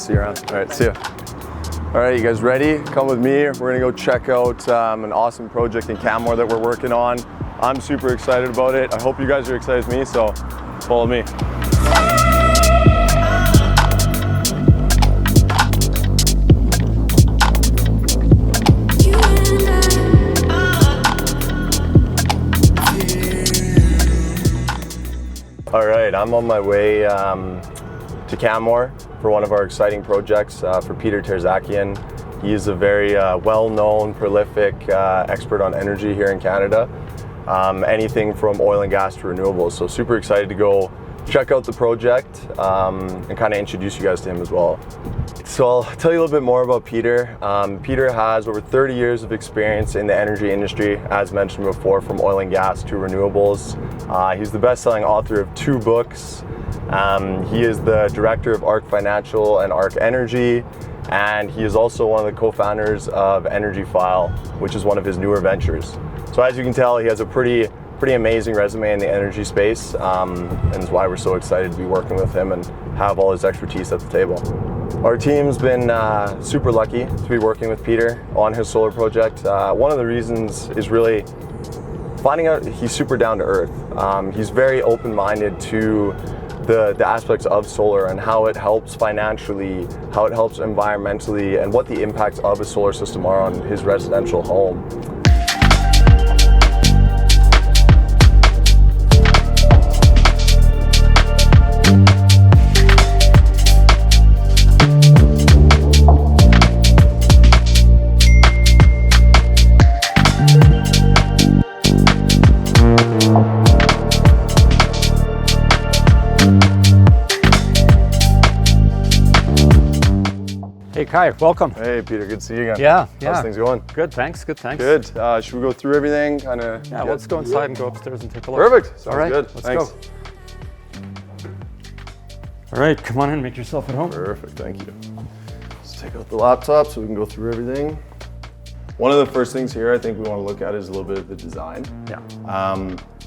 see you around. All right, see ya. All right, you guys ready? Come with me. We're gonna go check out an awesome project in Canmore that we're working on. I'm super excited about it. I hope you guys are excited as me, so follow me. All right, I'm on my way to Canmore for one of our exciting projects for Peter Tertzakian. He is a very well-known, prolific expert on energy here in Canada. Anything from oil and gas to renewables. So super excited to go check out the project and kind of introduce you guys to him as well. So I'll tell you a little bit more about Peter. Peter has over 30 years of experience in the energy industry, as mentioned before, from oil and gas to renewables. He's the best-selling author of 2 books. He is the director of ARC Financial and ARC Energy, and he is also one of the co-founders of Energyphile, which is one of his newer ventures. So as you can tell, he has a pretty amazing resume in the energy space, and is why we're so excited to be working with him and have all his expertise at the table. Our team's been super lucky to be working with Peter on his solar project. One of the reasons is really finding out he's super down to earth. He's very open-minded to the aspects of solar and how it helps financially, how it helps environmentally, and what the impacts of a solar system are on his residential home. Hey Kai, welcome. Hey Peter, good to see you again. Yeah. How's things going? Good, thanks, good, thanks. Good. Should we go through everything? Yeah, let's go inside and go upstairs and take a look. Perfect. Sounds All right, good. Let's Thanks. go. All right, come on in, make yourself at home. Perfect, thank you. Let's take out the laptop so we can go through everything. One of the first things here I think we want to look at is a little bit of the design. Yeah.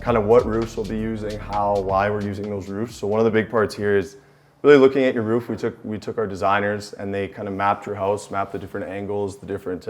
Kind of what roofs we'll be using, how, why we're using those roofs. So one of the big parts here is really looking at your roof. We took our designers and they kind of mapped your house, mapped the different angles, the different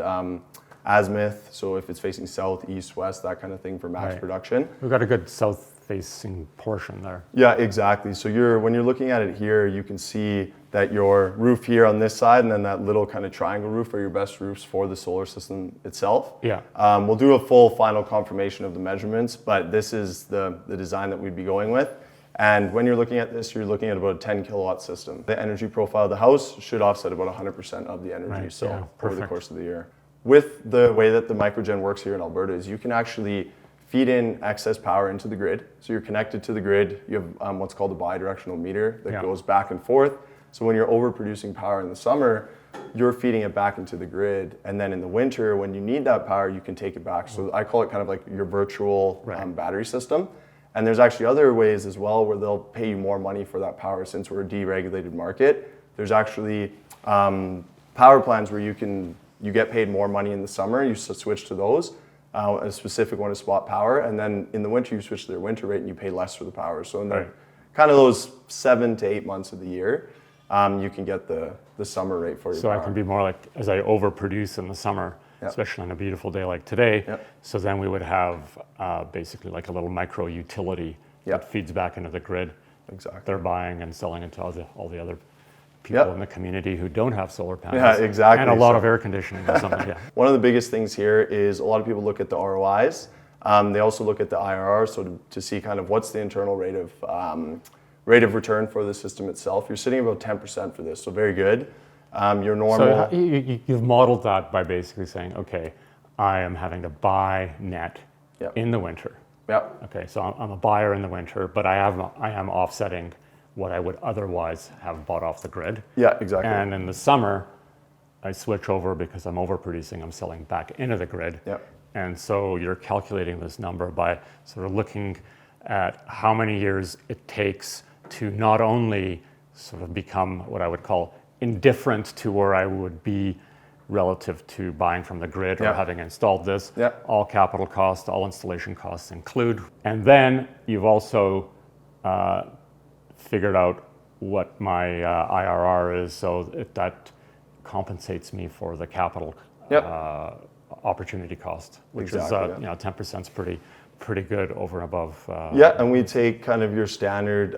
azimuth. So if it's facing south, east, west, that kind of thing for max production. We've got a good south-facing portion there. Yeah, exactly. So when you're looking at it here, you can see that your roof here on this side and then that little kind of triangle roof are your best roofs for the solar system itself. Yeah. We'll do a full final confirmation of the measurements, but this is the design that we'd be going with. And when you're looking at this, you're looking at about a 10 kilowatt system. The energy profile of the house should offset about 100% of the energy over the course of the year. With the way that the microgen works here in Alberta is you can actually feed in excess power into the grid. So you're connected to the grid. You have what's called a bidirectional meter that goes back and forth. So when you're overproducing power in the summer, you're feeding it back into the grid. And then in the winter, when you need that power, you can take it back. So I call it kind of like your virtual battery system. And there's actually other ways as well where they'll pay you more money for that power. Since we're a deregulated market, there's actually power plans where you get paid more money in the summer. You switch to those. A specific one is spot power, and then in the winter you switch to their winter rate and you pay less for the power. So in the kind of those 7 to 8 months of the year, you can get the summer rate for your power. So I can be more like, as I overproduce in the summer, especially on a beautiful day like today. So then we would have basically like a little micro utility that feeds back into the grid. Exactly. They're buying and selling it to all the other people in the community who don't have solar panels. Yeah, exactly. And a lot of air conditioning or something. One of the biggest things here is a lot of people look at the ROIs. They also look at the IRR, so to see kind of what's the internal rate of return for the system itself. You're sitting about 10% for this, so very good. Your normal. So you've modeled that by basically saying, okay, I am having to buy net in the winter. Yep. Okay, so I'm a buyer in the winter, but I am offsetting what I would otherwise have bought off the grid. Yeah, exactly. And in the summer, I switch over because I'm overproducing, I'm selling back into the grid. Yep. And so you're calculating this number by sort of looking at how many years it takes to not only sort of become what I would call indifferent to where I would be relative to buying from the grid or having installed this. All capital costs, all installation costs include. And then you've also figured out what my IRR is, so that compensates me for the capital opportunity cost, which is 10% is pretty good over and above. And we take kind of your standard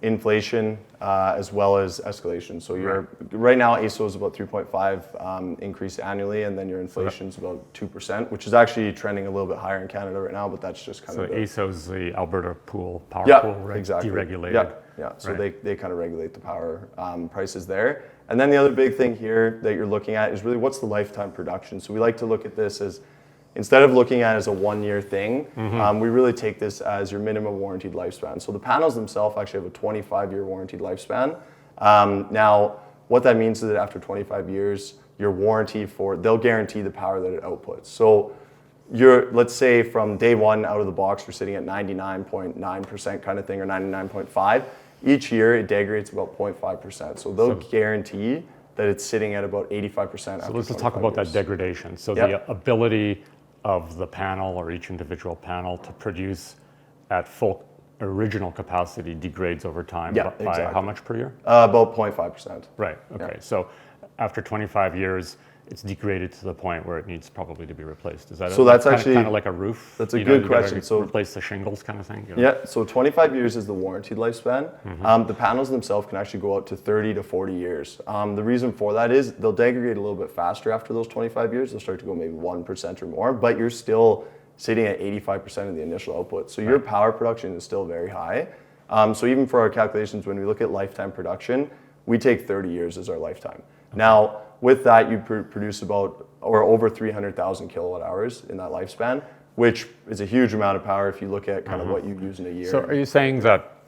inflation as well as escalation. So right now ASO is about 3.5 increase annually, and then your inflation is about 2%, which is actually trending a little bit higher in Canada right now, but that's just kind of ASO is the Alberta pool, power pool, right? Exactly. Deregulated. So they kind of regulate the power prices there. And then the other big thing here that you're looking at is really what's the lifetime production. So we like to look at this as, instead of looking at it as a 1 year thing, we really take this as your minimum warranted lifespan. So the panels themselves actually have a 25-year warranted lifespan. Now, what that means is that after 25 years, your warranty they'll guarantee the power that it outputs. So let's say from day one out of the box, we're sitting at 99.9% kind of thing, or 99.5. Each year it degrades about 0.5%. So they'll guarantee that it's sitting at about 85%. So let's talk about that degradation. So the ability of the panel or each individual panel to produce at full original capacity degrades over time by how much per year? About 0.5%. Right, okay. So after 25 years, it's degraded to the point where it needs probably to be replaced. Is that that's actually kind of like a roof? That's a good question. So replace the shingles kind of thing? So 25 years is the warranted lifespan. The panels themselves can actually go out to 30 to 40 years. The reason for that is they'll degrade a little bit faster after those 25 years. They'll start to go maybe 1% or more, but you're still sitting at 85% of the initial output. So your power production is still very high. So even for our calculations, when we look at lifetime production, we take 30 years as our lifetime. Now, with that, you produce about or over 300,000 kilowatt hours in that lifespan, which is a huge amount of power if you look at kind of what you use in a year. So are you saying that,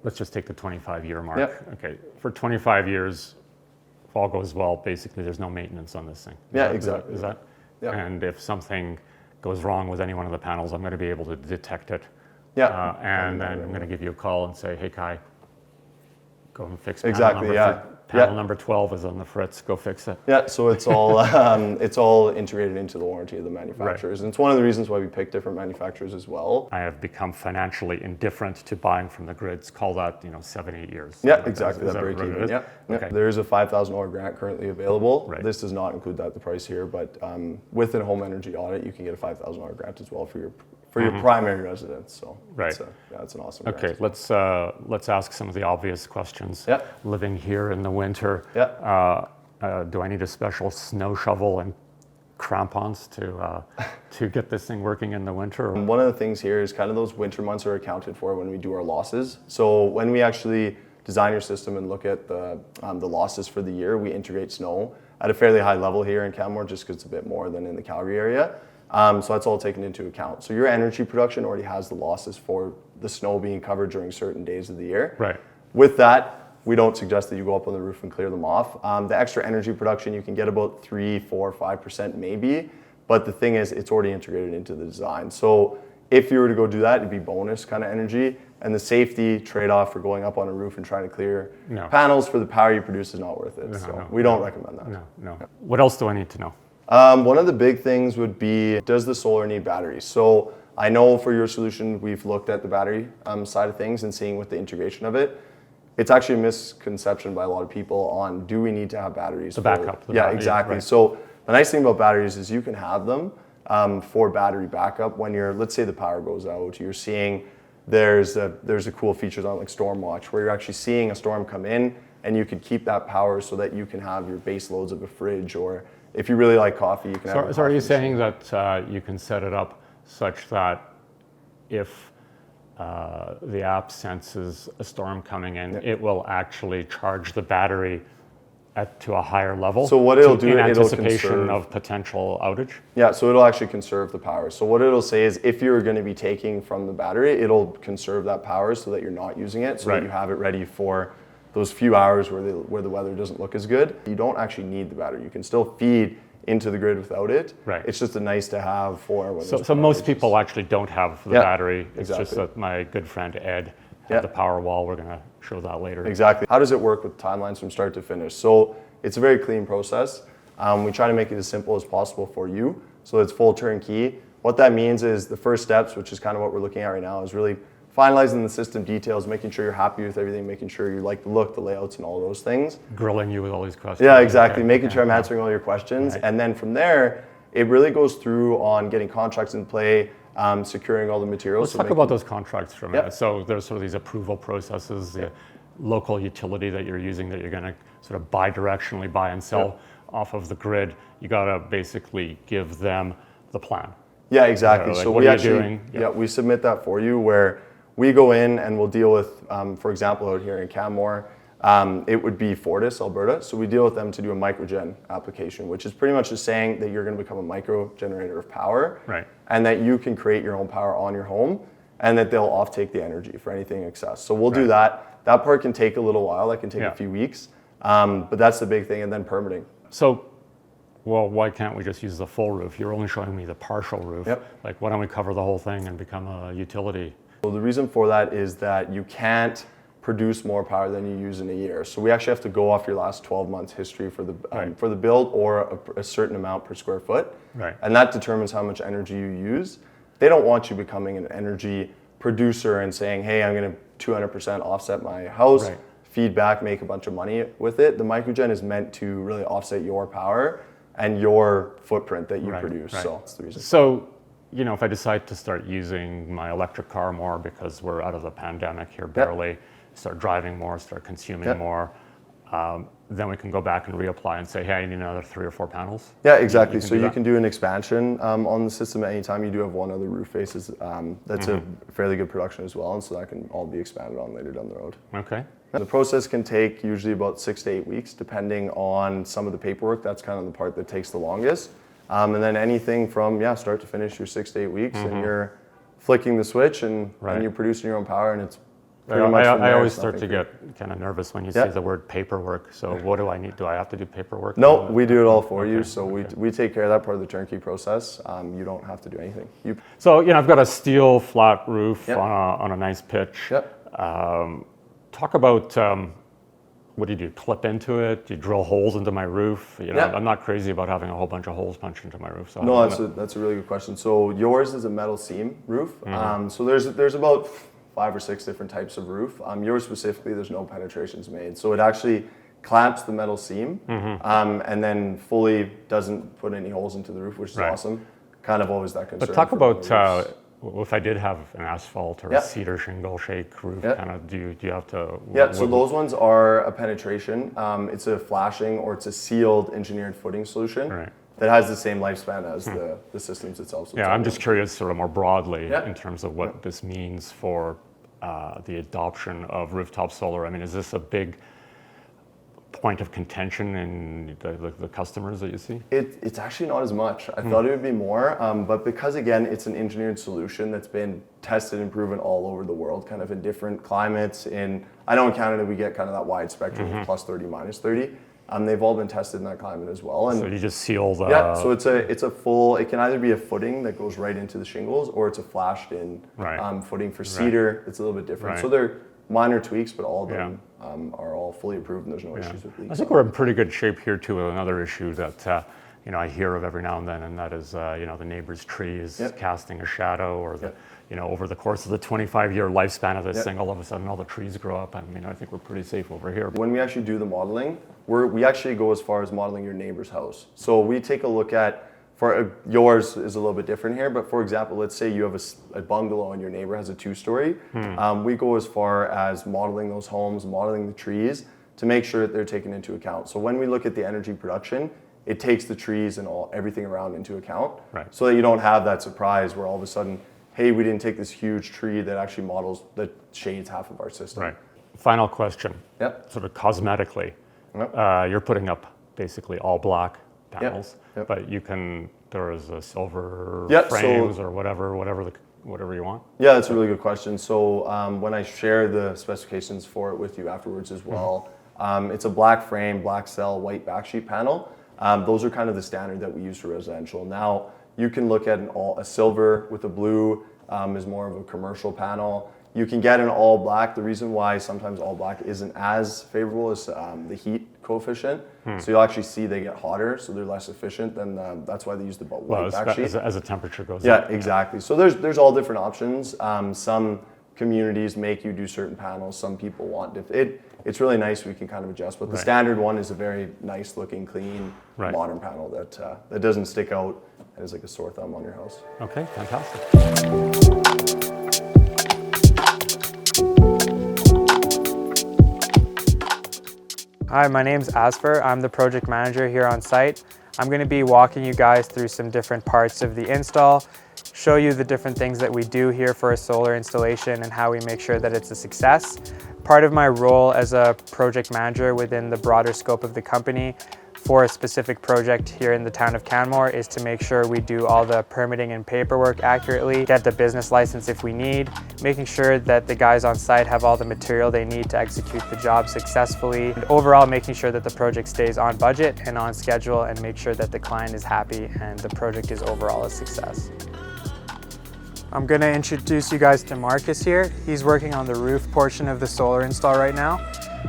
let's just take the 25-year mark. Okay, for 25 years, if all goes well, basically there's no maintenance on this thing. Exactly. Is that? And if something goes wrong with any one of the panels, I'm going to be able to detect it. And then I'm going to give you a call and say, hey, Kai, go and fix panel number 12 is on the fritz, go fix it. So it's all integrated into the warranty of the manufacturers. And it's one of the reasons why we pick different manufacturers as well. I have become financially indifferent to buying from the grids. Call that 7-8 years. Exactly. That break even. Okay. There is a $5,000 grant currently available. Right. This does not include the price here, but with a home energy audit, you can get a $5,000 grant as well for your primary residence. So it's an awesome grant. Okay, let's ask some of the obvious questions. Living here in the winter, do I need a special snow shovel and crampons to get this thing working in the winter? And one of the things here is kind of those winter months are accounted for when we do our losses. So when we actually design your system and look at the losses for the year, we integrate snow at a fairly high level here in Canmore, just because it's a bit more than in the Calgary area. So that's all taken into account. So your energy production already has the losses for the snow being covered during certain days of the year. Right. With that, we don't suggest that you go up on the roof and clear them off. The extra energy production, you can get about 3, 4, 5% maybe, but the thing is it's already integrated into the design. So if you were to go do that, it'd be bonus kind of energy, and the safety trade-off for going up on a roof and trying to clear panels for the power you produce is not worth it. We don't recommend that. No. What else do I need to know? One of the big things would be, does the solar need batteries? So I know for your solution, we've looked at the battery side of things and seeing with the integration of it. It's actually a misconception by a lot of people on, do we need to have batteries? The backup. Exactly. Right. So the nice thing about batteries is you can have them for battery backup when let's say the power goes out, you're seeing there's a cool features on like Storm Watch where you're actually seeing a storm come in and you could keep that power so that you can have your base loads of a fridge, or if you really like coffee, you can have So are you saying that you can set it up such that if the app senses a storm coming in, it will actually charge the battery to a higher level? So what it'll do, in it'll anticipation conserve of potential outage? So it'll actually conserve the power. So what it'll say is if you're going to be taking from the battery, it'll conserve that power so that you're not using it, so that you have it ready for those few hours where the weather doesn't look as good. You don't actually need the battery. You can still feed into the grid without it. Right. It's just a nice to have for when So most people actually don't have the battery. It's exactly. just that my good friend Ed had the power wall. We're going to show that later. Exactly. How does it work with timelines from start to finish? So it's a very clean process. We try to make it as simple as possible for you. So it's full turnkey. What that means is the first steps, which is kind of what we're looking at right now, is really finalizing the system details, making sure you're happy with everything, making sure you like the look, the layouts, and all those things. Grilling you with all these questions. Yeah, exactly. Okay. Making sure I'm answering all your questions. Right. And then from there, it really goes through on getting contracts in play, securing all the materials. Let's talk about those contracts for a minute. Yep. So there's sort of these approval processes, the local utility that you're using that you're going to sort of bi-directionally buy and sell off of the grid. You got to basically give them the plan. Yeah, exactly. Like, so what we are you actually, doing? yeah, we submit that for you where we go in and we'll deal with, for example, out here in Canmore, it would be Fortis, Alberta. So we deal with them to do a microgen application, which is pretty much just saying that you're going to become a micro generator of power, Right. and that you can create your own power on your home, and that they'll offtake the energy for anything excess. So we'll do that. That part can take a little while. That can take a few weeks, but that's the big thing, and then permitting. So, well, why can't we just use the full roof? You're only showing me the partial roof. Yep. Like, why don't we cover the whole thing and become a utility? So the reason for that is that you can't produce more power than you use in a year. So we actually have to go off your last 12 months history for the build, or a certain amount per square foot. Right. And that determines how much energy you use. They don't want you becoming an energy producer and saying, hey, I'm going to 200% offset my house, Right. feedback, make a bunch of money with it. The microgen is meant to really offset your power and your footprint that you produce. Right. So that's the reason. So, you know, if I decide to start using my electric car more because we're out of the pandemic here barely, start driving more, start consuming more, then we can go back and reapply and say, hey, I need another 3 or 4 panels. Yeah, exactly. So you that. can do an expansion on the system at any time. You do have one other roof face. That's a fairly good production as well, and so that can all be expanded on later down the road. Okay. The process can take usually about 6 to 8 weeks, depending on some of the paperwork. That's kind of the part that takes the longest. And then anything from start to finish, your 6 to 8 weeks, and you're flicking the switch and you're producing your own power, and it's pretty much from I there, always it's start to nothing get kind of nervous when you see the word paperwork. So what do I need? Do I have to do paperwork? No, we do it all for you. So we take care of that part of the turnkey process. You don't have to do anything. So, you know, I've got a steel flat roof on a nice pitch. Yep. Talk about what do you do? Clip into it? Do you drill holes into my roof? You know, I'm not crazy about having a whole bunch of holes punched into my roof. So No, that's a really good question. So yours is a metal seam roof. So there's about 5 or 6 different types of roof. Yours specifically, there's no penetrations made. So it actually clamps the metal seam and then fully doesn't put any holes into the roof, which is awesome. Kind of always that concern. But talk about if I did have an asphalt or a cedar shingle shake roof, kind of do you have to? So those ones are a penetration. It's a flashing or it's a sealed engineered footing solution. Right. That has the same lifespan as the systems itself. So I'm just curious sort of more broadly in terms of what this means for the adoption of rooftop solar. I mean, is this a big point of contention in the customers that you see? It's actually not as much. I thought it would be more, but because again, it's an engineered solution that's been tested and proven all over the world, kind of in different climates. I know in Canada we get kind of that wide spectrum of plus 30, minus 30. They've all been tested in that climate as well. And so you just seal the... so it's a full, it can either be a footing that goes right into the shingles, or it's a flashed in footing for cedar. It's a little bit different. So they're minor tweaks, but all of them are all fully approved and there's no issues with leaks. I think we're in pretty good shape here too with another issue that I hear of every now and then, and that is the neighbor's tree is casting a shadow, or over the course of the 25-year lifespan of this thing, all of a sudden all the trees grow up. I mean, I think we're pretty safe over here. When we actually do the modeling, we actually go as far as modeling your neighbor's house. So we take a look at, yours is a little bit different here, but for example, let's say you have a bungalow and your neighbor has a 2-story. We go as far as modeling those homes, modeling the trees to make sure that they're taken into account. So when we look at the energy production, it takes the trees and everything around into account, so that you don't have that surprise where all of a sudden, hey, we didn't take this huge tree that actually that shades half of our system. Right. Final question. Sort of cosmetically, you're putting up basically all black panels, but there is a silver frames or whatever you want. Yeah, that's a really good question. So when I share the specifications for it with you afterwards as well, it's a black frame, black cell, white backsheet panel. Those are kind of the standard that we use for residential. Now, you can look at a silver with a blue is more of a commercial panel. You can get an all black. The reason why sometimes all black isn't as favorable is the heat coefficient. So you'll actually see they get hotter, so they're less efficient. That's why they use the white backsheet. As the temperature goes up. Yeah, exactly. So there's all different options. Some communities make you do certain panels. Some people want it's really nice. We can kind of adjust, but the Right. standard one is a very nice looking, clean, Right. modern panel that doesn't stick out and is like a sore thumb on your house. Okay, fantastic. Hi, my name's Asfer. I'm the project manager here on site. I'm going to be walking you guys through some different parts of the install, show you the different things that we do here for a solar installation and how we make sure that it's a success. Part of my role as a project manager within the broader scope of the company for a specific project here in the town of Canmore is to make sure we do all the permitting and paperwork accurately, get the business license if we need, making sure that the guys on site have all the material they need to execute the job successfully, and overall making sure that the project stays on budget and on schedule and make sure that the client is happy and the project is overall a success. I'm going to introduce you guys to Marcus here. He's working on the roof portion of the solar install right now.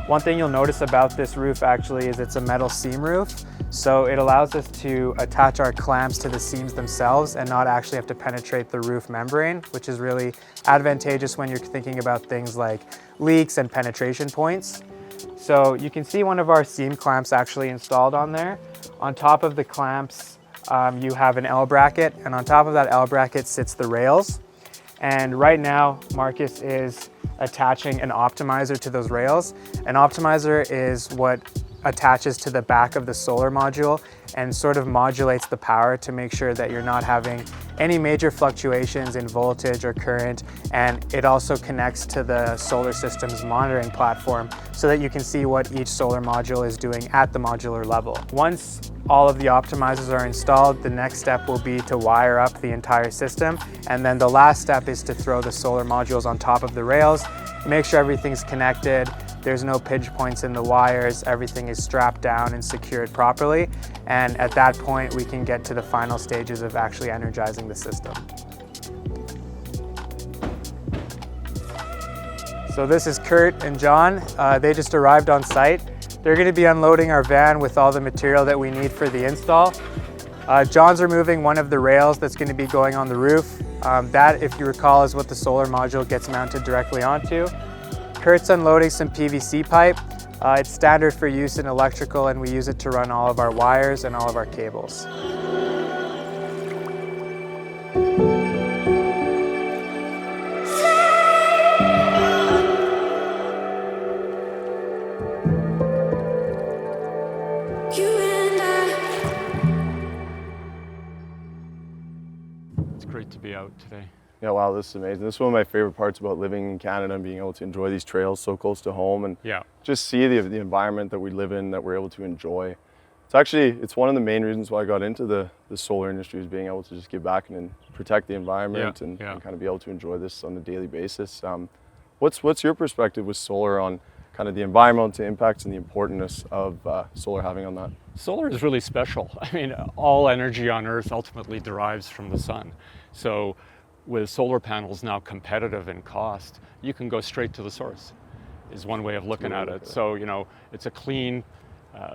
One thing you'll notice about this roof actually is it's a metal seam roof. So it allows us to attach our clamps to the seams themselves and not actually have to penetrate the roof membrane, which is really advantageous when you're thinking about things like leaks and penetration points. So you can see one of our seam clamps actually installed on there. On top of the clamps, you have an L bracket, and on top of that L bracket sits the rails. And right now, Marcus is attaching an optimizer to those rails. An optimizer is what attaches to the back of the solar module and sort of modulates the power to make sure that you're not having any major fluctuations in voltage or current. And it also connects to the solar system's monitoring platform so that you can see what each solar module is doing at the modular level. Once all of the optimizers are installed, the next step will be to wire up the entire system. And then the last step is to throw the solar modules on top of the rails, make sure everything's connected, there's no pinch points in the wires, everything is strapped down and secured properly. And at that point, we can get to the final stages of actually energizing the system. So this is Kurt and John. They just arrived on site. They're going to be unloading our van with all the material that we need for the install. John's removing one of the rails that's going to be going on the roof. That, if you recall, is what the solar module gets mounted directly onto. Kurt's unloading some PVC pipe. It's standard for use in electrical, and we use it to run all of our wires and all of our cables. It's great to be out today. Yeah, wow, this is amazing. This is one of my favorite parts about living in Canada and being able to enjoy these trails so close to home and Yeah. just see the environment that we live in, that we're able to enjoy. It's one of the main reasons why I got into the solar industry, is being able to just give back and protect the environment and kind of be able to enjoy this on a daily basis. What's your perspective with solar on kind of the environmental impacts and the importance of solar having on that? Solar is really special. I mean, all energy on Earth ultimately derives from the sun. So with solar panels now competitive in cost, you can go straight to the source, is one way of looking at it. So, it's a clean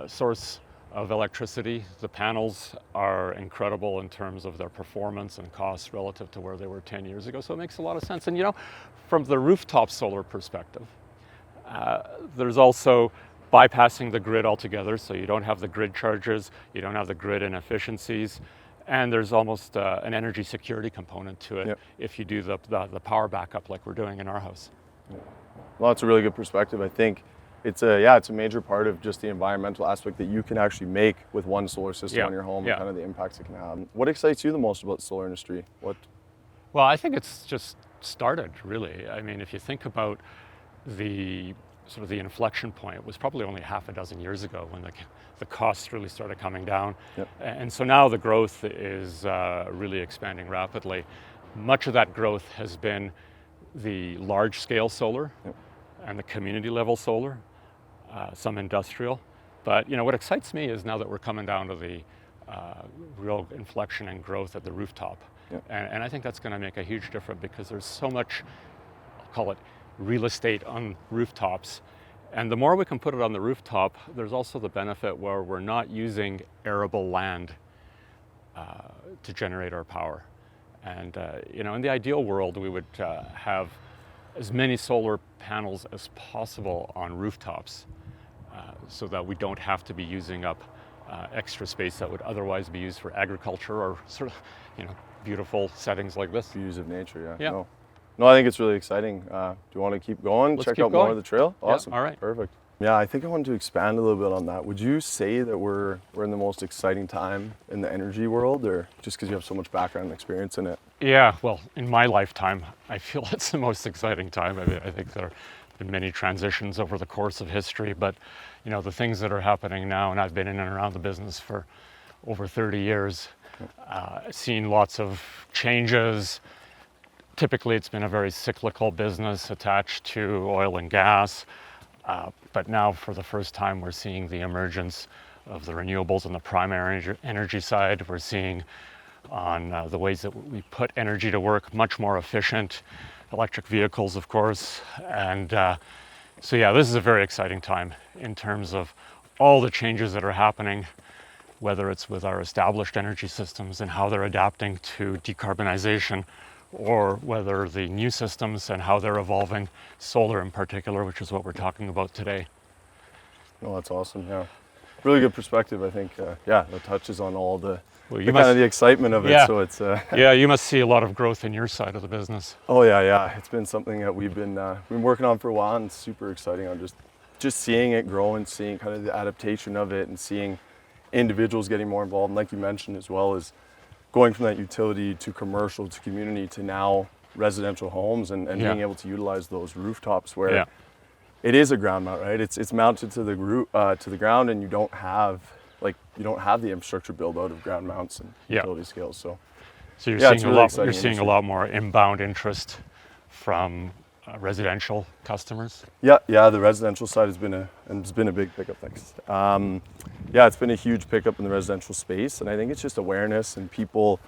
source of electricity. The panels are incredible in terms of their performance and cost relative to where they were 10 years ago. So it makes a lot of sense. And from the rooftop solar perspective, there's also bypassing the grid altogether. So you don't have the grid charges, you don't have the grid inefficiencies. And there's almost an energy security component to it if you do the power backup like we're doing in our house. Well, that's a really good perspective. I think it's a major part of just the environmental aspect that you can actually make with one solar system on your home and kind of the impacts it can have. What excites you the most about the solar industry? Well, I think it's just started, really. I mean, if you think about the inflection point, it was probably only half a dozen years ago when the costs really started coming down. And so now the growth is really expanding rapidly. Much of that growth has been the large-scale solar and the community-level solar, some industrial. But what excites me is now that we're coming down to the real inflection and growth at the rooftop. And I think that's going to make a huge difference because there's so much, I'll call it, real estate on rooftops. And the more we can put it on the rooftop, there's also the benefit where we're not using arable land to generate our power. And in the ideal world, we would have as many solar panels as possible on rooftops so that we don't have to be using up extra space that would otherwise be used for agriculture or sort of, beautiful settings like this. Views of nature, Yeah. No, I think it's really exciting. Do you want to keep going? Let's Check keep out more going. of the trail? Awesome. Yeah, all right. Perfect. Yeah, I think I wanted to expand a little bit on that. Would you say that we're in the most exciting time in the energy world, or just because you have so much background and experience in it? Yeah, well, in my lifetime, I feel it's the most exciting time. I mean, I think there have been many transitions over the course of history, but the things that are happening now, and I've been in and around the business for over 30 years, seen lots of changes. Typically, it's been a very cyclical business attached to oil and gas. But now, for the first time, we're seeing the emergence of the renewables on the primary energy side. We're seeing on the ways that we put energy to work much more efficient, electric vehicles, of course. And so, yeah, this is a very exciting time in terms of all the changes that are happening, whether it's with our established energy systems and how they're adapting to decarbonization, or whether the new systems and how they're evolving, solar in particular, which is what we're talking about today. Oh, that's awesome. Yeah, really good perspective. I think, that touches on all the Well, kind of the excitement of it. Yeah. So it's Yeah, you must see a lot of growth in your side of the business. Oh yeah. It's been something that we've been working on for a while, and it's super exciting on just seeing it grow and seeing kind of the adaptation of it, and seeing individuals getting more involved. And like you mentioned, as well as going from that utility to commercial to community to now residential homes, and being able to utilize those rooftops where it is a ground mount, right? It's mounted to the ground, and you don't have the infrastructure build out of ground mounts and utility scales. So you're it's seeing really you're exciting seeing a industry. lot more inbound interest from residential customers. Yeah, the residential side has been a big pickup. Thanks. It's been a huge pickup in the residential space, and I think it's just awareness and people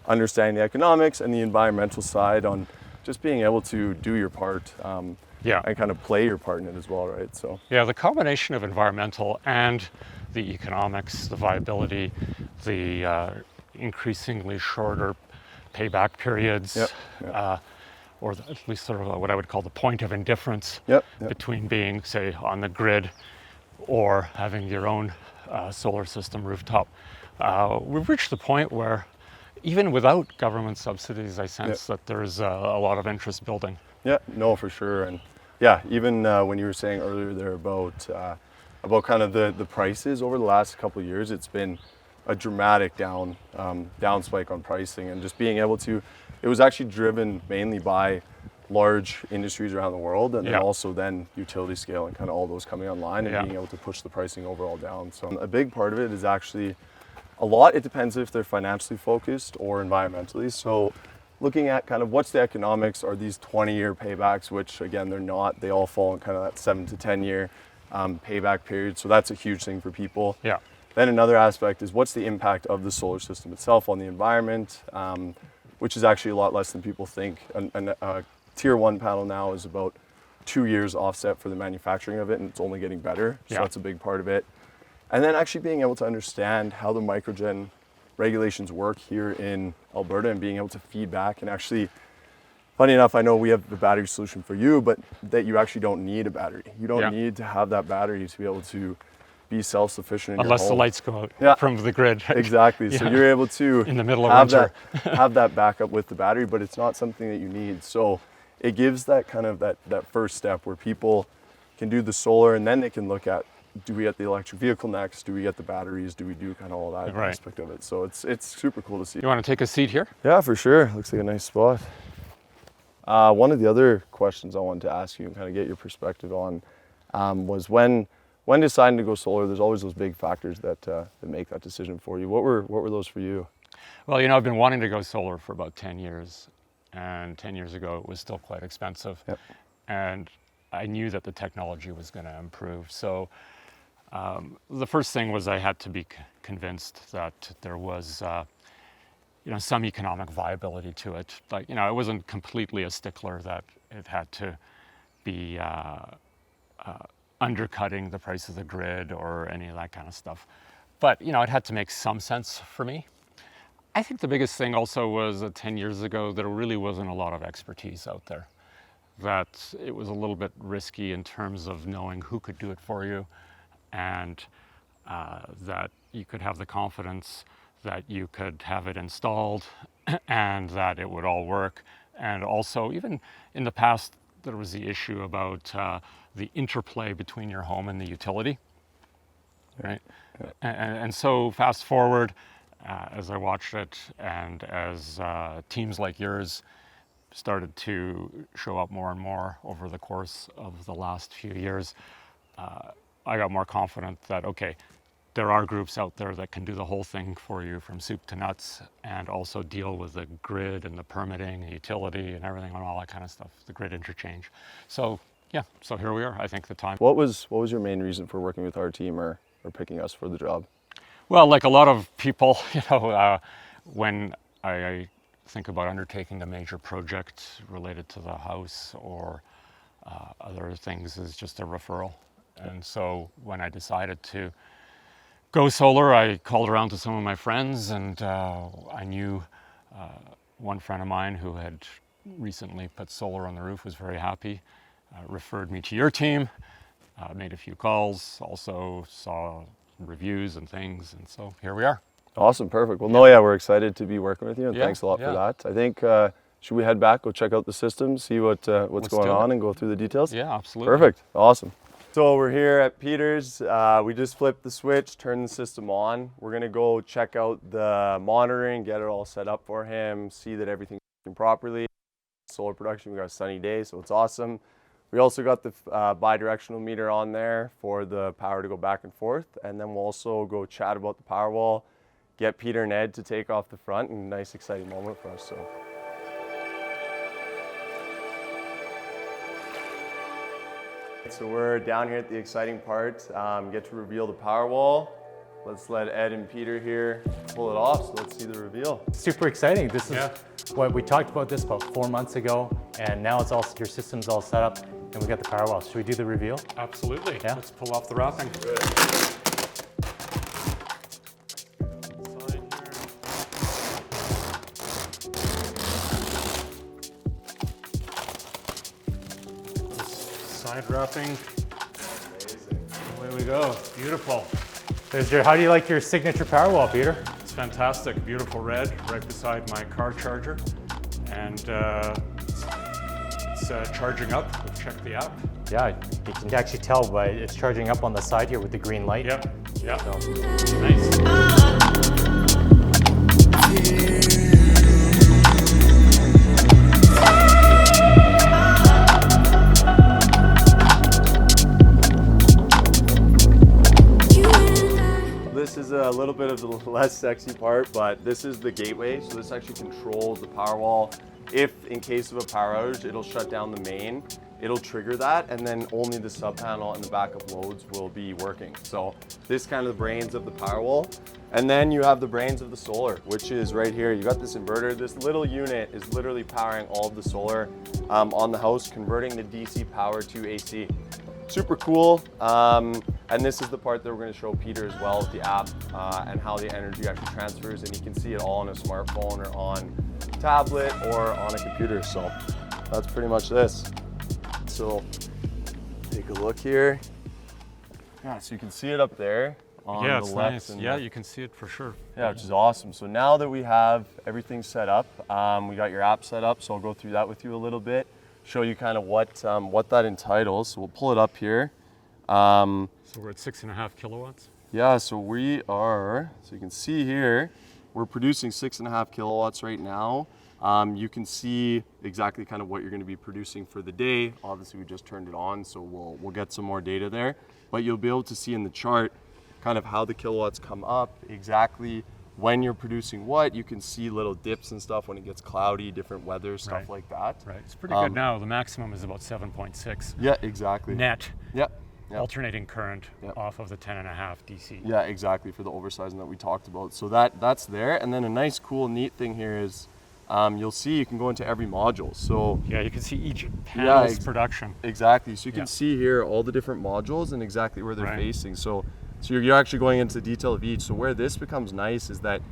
understanding the economics and the environmental side on just being able to do your part, and kind of play your part in it as well, right? So yeah, the combination of environmental and the economics, the viability, the increasingly shorter payback periods. Or at least sort of what I would call the point of indifference between being, say, on the grid or having your own solar system rooftop. We've reached the point where even without government subsidies, I sense that there's a lot of interest building. Yeah, no, for sure. And even when you were saying earlier there about kind of the prices over the last couple of years, it's been a dramatic down spike on pricing, and just being able to, it was actually driven mainly by large industries around the world, and then also then utility scale and kind of all those coming online, and being able to push the pricing overall down. So a big part of it is actually it depends if they're financially focused or environmentally. So looking at kind of what's the economics, are these 20-year paybacks, which again, they're not, they all fall in kind of that 7 to 10 year payback period. So that's a huge thing for people. Yeah. Then another aspect is what's the impact of the solar system itself on the environment, which is actually a lot less than people think. A tier 1 panel now is about 2 years offset for the manufacturing of it, and it's only getting better. So that's a big part of it. And then actually being able to understand how the microgen regulations work here in Alberta, and being able to feed back, and actually, funny enough, I know we have the battery solution for you, but that you actually don't need a battery. You don't need to have that battery to be able to be self-sufficient in Unless your the home. lights go out from the grid. Exactly. So you're able to in the middle of have winter. have that backup with the battery, but it's not something that you need. So it gives that kind of that first step where people can do the solar, and then they can look at, do we get the electric vehicle next? Do we get the batteries? Do we do kind of all that aspect of it? So it's super cool to see. You want to take a seat here? Yeah, for sure. Looks like a nice spot. One of the other questions I wanted to ask you and kind of get your perspective on was when deciding to go solar, there's always those big factors that make that decision for you. What were those for you? Well, I've been wanting to go solar for about 10 years, and 10 years ago it was still quite expensive. Yep. And I knew that the technology was going to improve. So the first thing was I had to be convinced that there was some economic viability to it. Like, I wasn't completely a stickler that it had to be undercutting the price of the grid or any of that kind of stuff. But, it had to make some sense for me. I think the biggest thing also was that 10 years ago, there really wasn't a lot of expertise out there. that it was a little bit risky in terms of knowing who could do it for you, and that you could have the confidence that you could have it installed and that it would all work. And also, even in the past, there was the issue about the interplay between your home and the utility, right? Yeah. And so fast forward, as I watched it, and as teams like yours started to show up more and more over the course of the last few years, I got more confident that, okay, there are groups out there that can do the whole thing for you from soup to nuts, and also deal with the grid and the permitting and utility and everything and all that kind of stuff, the grid interchange. So yeah, so here we are. I think the time. What was your main reason for working with our team or picking us for the job? Well, like a lot of people, when I think about undertaking a major project related to the house or other things, is just a referral. And so when I decided to go solar, I called around to some of my friends, and I knew one friend of mine who had recently put solar on the roof, was very happy, referred me to your team, made a few calls, also saw reviews and things, and so here we are. Awesome, perfect. Well, no, yeah, we're excited to be working with you, and thanks a lot for yeah. that. I think, should we head back, go check out the system, see what's going on, and go through the details? Yeah, absolutely. Perfect, awesome. So we're here at Peter's. We just flipped the switch, turned the system on. We're gonna go check out the monitoring, get it all set up for him, see that everything's working properly. Solar production, we got a sunny day, so it's awesome. We also got the bi-directional meter on there for the power to go back and forth. And then we'll also go chat about the power wall, get Peter and Ed to take off the front, and a nice exciting moment for us. So we're down here at the exciting part, get to reveal the power wall. Let's let Ed and Peter here pull it off, so let's see the reveal. Super exciting. This is what we talked about this about 4 months ago, and now it's all, your system's all set up, and we got the power wall. Should we do the reveal? Absolutely. Yeah. Let's pull off the wrapping. Side wrapping. Amazing. Away we go. Beautiful. There's your, how do you like your signature power wall, Peter? It's fantastic. Beautiful red right beside my car charger. And it's charging up. We've checked the app. Yeah, you can actually tell by it's charging up on the side here with the green light. Yep. Yep. So. Nice. This is a little bit of the less sexy part, but this is the gateway. So this actually controls the power wall. If in case of a power outage, it'll shut down the main, it'll trigger that, and then only the sub panel and the backup loads will be working. So this is kind of the brains of the power wall. And then you have the brains of the solar, which is right here. You got this inverter. This little unit is literally powering all of the solar on the house, converting the DC power to AC. Super cool. And this is the part that we're going to show Peter as well with the app and how the energy actually transfers, and you can see it all on a smartphone or on a tablet or on a computer. So that's pretty much this. So take a look here. Yeah, so you can see it up there on Yeah, the it's left. nice. And Yeah, you can see it for sure. yeah, which is awesome. So now that we have everything set up, we got your app set up, so I'll go through that with you a little bit, show you kind of what that entitles. So we'll pull it up here. So we're at 6.5 kilowatts. Yeah, so we are, so you can see here, we're producing 6.5 kilowatts right now. You can see exactly kind of what you're going to be producing for the day. Obviously, we just turned it on, so we'll get some more data there. But you'll be able to see in the chart kind of how the kilowatts come up, exactly when you're producing what. You can see little dips and stuff when it gets cloudy, different weather, stuff like that. Right. It's pretty good now. The maximum is about 7.6 Yeah, exactly. net. Yep. Alternating current off of the 10.5 DC. Yeah, exactly, for the oversizing that we talked about. So that's there. And then a nice, cool, neat thing here is you'll see you can go into every module. So yeah, you can see each panel's production. Exactly. So you can see here all the different modules and exactly where they're facing. So you're actually going into the detail of each. So where this becomes nice is that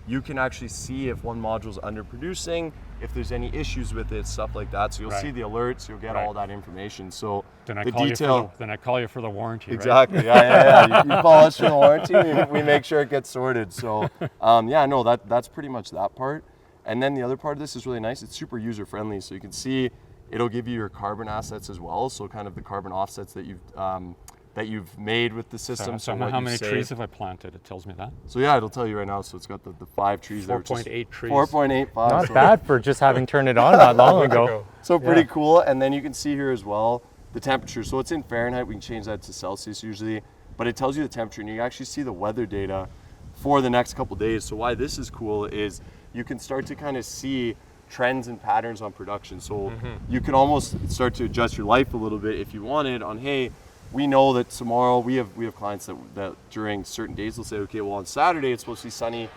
you can actually see if one module is underproducing, if there's any issues with it, stuff like that. So you'll see the alerts, you'll get all that information. So then I the call detail. then I call you for the warranty. Exactly. Yeah. You call us for the warranty. We make sure it gets sorted. So yeah, no, that's pretty much that part. And then the other part of this is really nice. It's super user friendly. So you can see it'll give you your carbon assets as well. So kind of the carbon offsets that you've made with the system. So how many trees have I planted? It tells me that. So yeah, it'll tell you right now. So it's got the 5 trees there. 4.8 trees. 4.85. Not bad for just having turned it on not long ago. So pretty cool. And then you can see here as well the temperature. So it's in Fahrenheit. We can change that to Celsius usually. But it tells you the temperature, and you can actually see the weather data for the next couple days. So why this is cool is you can start to kind of see trends and patterns on production. So you can almost start to adjust your life a little bit if you wanted on, hey, we know that tomorrow we have clients that during certain days will say, okay, well on Saturday it's supposed to be sunny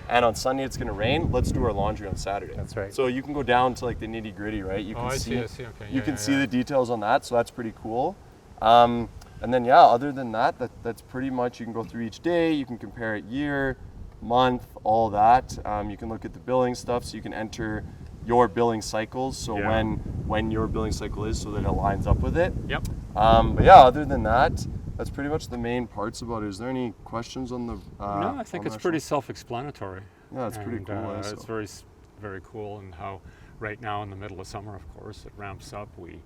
and on Sunday it's going to rain. Let's do our laundry on Saturday. That's right. So you can go down to like the nitty gritty, right? You can see. Okay. You can see the details on that. So that's pretty cool. And then yeah, other than that's pretty much, you can go through each day. You can compare it year, month, all that. You can look at the billing stuff, so you can enter your billing cycles. So when your billing cycle is, so that it lines up with it. Yep. But yeah, other than that, that's pretty much the main parts about it. Is there any questions on the? No, I think it's pretty self-explanatory. Yeah, it's pretty cool. It's very, very cool, and how right now in the middle of summer, of course, it ramps up. We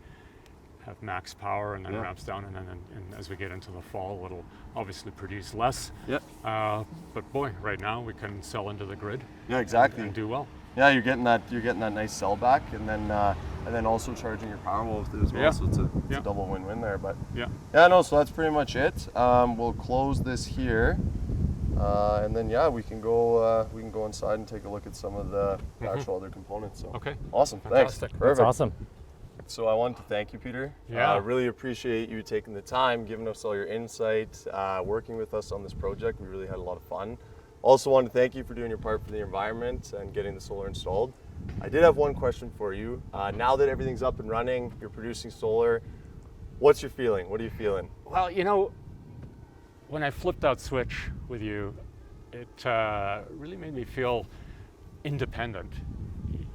have max power and then ramps down, and then as we get into the fall, it'll obviously produce less. Yep. But boy, right now we can sell into the grid. Yeah, exactly. And do well. Yeah, you're getting that nice sell back, and then also charging your Powerwall with it as well. Yeah. So it's a double win-win there. But yeah, no. So that's pretty much it. We'll close this here, and then we can go inside and take a look at some of the actual other components. So okay, awesome. fantastic. Thanks. Perfect. That's awesome. So I wanted to thank you, Peter. Yeah. Really appreciate you taking the time, giving us all your insight, working with us on this project. We really had a lot of fun. Also wanted to thank you for doing your part for the environment and getting the solar installed. I did have one question for you. Now that everything's up and running, you're producing solar, what's your feeling? What are you feeling? Well, when I flipped that switch with you, it really made me feel independent.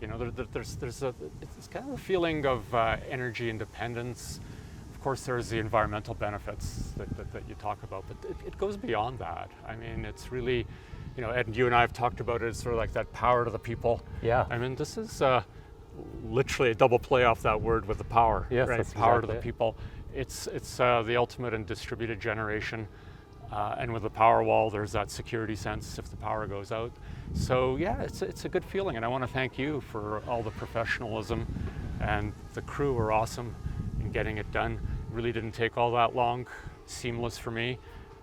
It's kind of a feling of energy independence. Of course, there's the environmental benefits that you talk about, but it goes beyond that. I mean, it's really, Ed, you and I have talked about it, it's sort of like that power to the people. Yeah. I mean, this is literally a double play off that word with the power, yes, right? That's Power exactly to the people. It's the ultimate in distributed generation. And with the Powerwall, there's that security sense if the power goes out. So yeah, it's a good feeling, and I want to thank you for all the professionalism, and the crew were awesome in getting it done. It really didn't take all that long, seamless for me,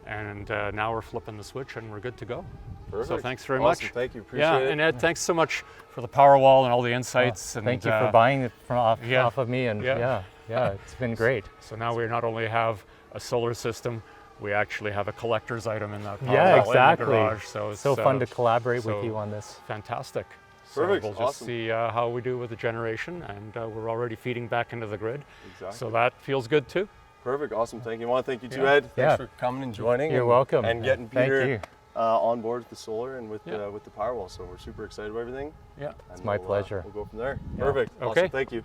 and now we're flipping the switch and we're good to go. Perfect. So thanks very Awesome. much. Thank you. Appreciate it. And Ed, thanks so much for the Powerwall and all the insights. And thank you for buying it off of me, and it's been great. So now we not only have a solar system, we actually have a collector's item in that Powerwall Yeah, exactly. in the garage. So it's so fun to collaborate with you on this. Fantastic. Perfect. So we'll just Awesome. see how we do with the generation, and we're already feeding back into the grid. Exactly. So that feels good too. Perfect. Awesome. Thank you. I want to thank you too, Ed. Thanks for coming and joining. You're welcome. And getting Thank Peter you. On board with the solar and with the Powerwall. So we're super excited about everything. Yeah. It's my pleasure. We'll go from there. Yeah. Perfect. Okay. Awesome. Thank you.